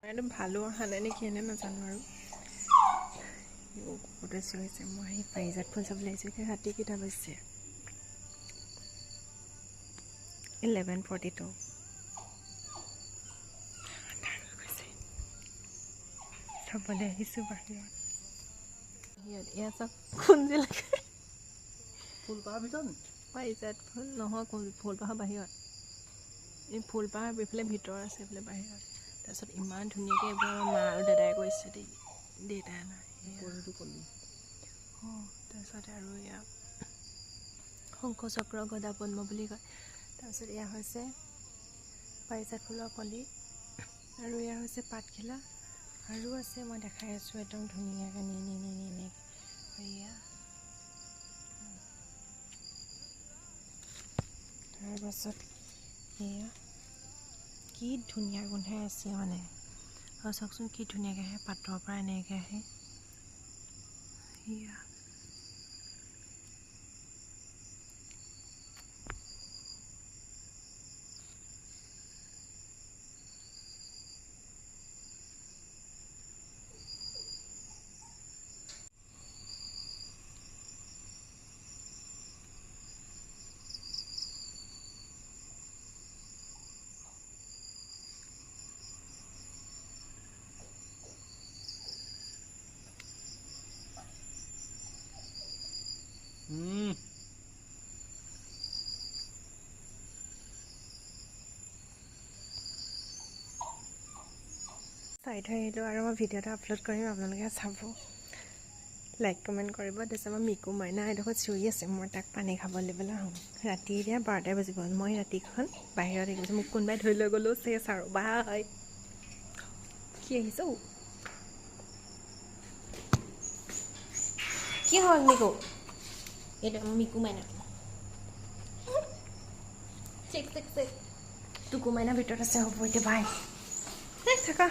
একদম ভালো অহা নাই নেকি এনে নাজানো আৰু উদ্দেশ্য হৈছে মই সেই পাৰিজাত ফুল চাবলৈ আহিছোঁ এতিয়া ৰাতি কেইটা বাজিছে 11:42 চাবলৈ আহিছোঁ বাহিৰত এয়া চব কোনজিলাকে ফুলপাহাৰ ভিতৰত পাৰিজাত ফুল নহয় ফুলপাহাৰ বাহিৰত এই ফুলপাহাৰ এইফালে ভিতৰ আছে এইফালে বাহিৰত তাৰপিছত ইমান ধুনীয়াকৈ এইবোৰ আমাৰ মা আৰু দাদাই কৈছে দেই দেউতাই নাই অঁ তাৰপিছতে আৰু এয়া শংখচক্ৰ গদা পদ্ম বুলি কয় তাৰপিছত এয়া হৈছে পাৰিজাত ফুলৰ কলি আৰু এয়া হৈছে পাতখিলা আৰু আছে মই দেখাই আছোঁ একদম ধুনীয়াকৈ এনেকৈ এয়া তাৰপাছত এয়া কি ধুনীয়া গোন্ধাই আছে মানে আৰু চাওকচোন কি ধুনীয়াকৈ আহে পাতৰ পৰা এনেকৈ আহে এয়া চাই থৈ আহিলোঁ আৰু মই ভিডিঅ' এটা আপলোড কৰিম আপোনালোকে চাব লাইক কমেণ্ট কৰিব তাৰপিছত আমাৰ মিকু মাইনা এডোখৰত চিঞৰি আছে মই তাক পানী খাবলৈ দিবলৈ আহোঁ ৰাতি এতিয়া 12টা বাজিব মই ৰাতিখন বাহিৰত আহিছোঁ মোক কোনোবাই ধৰি লৈ গ'লেও চেছ আৰু বাই কি আহিছ কি হ'ল মিকু এইটো মিকু মাইনা চেক টুকু মাইনা ভিতৰত আছে হ'ব এতিয়া বাই থাকা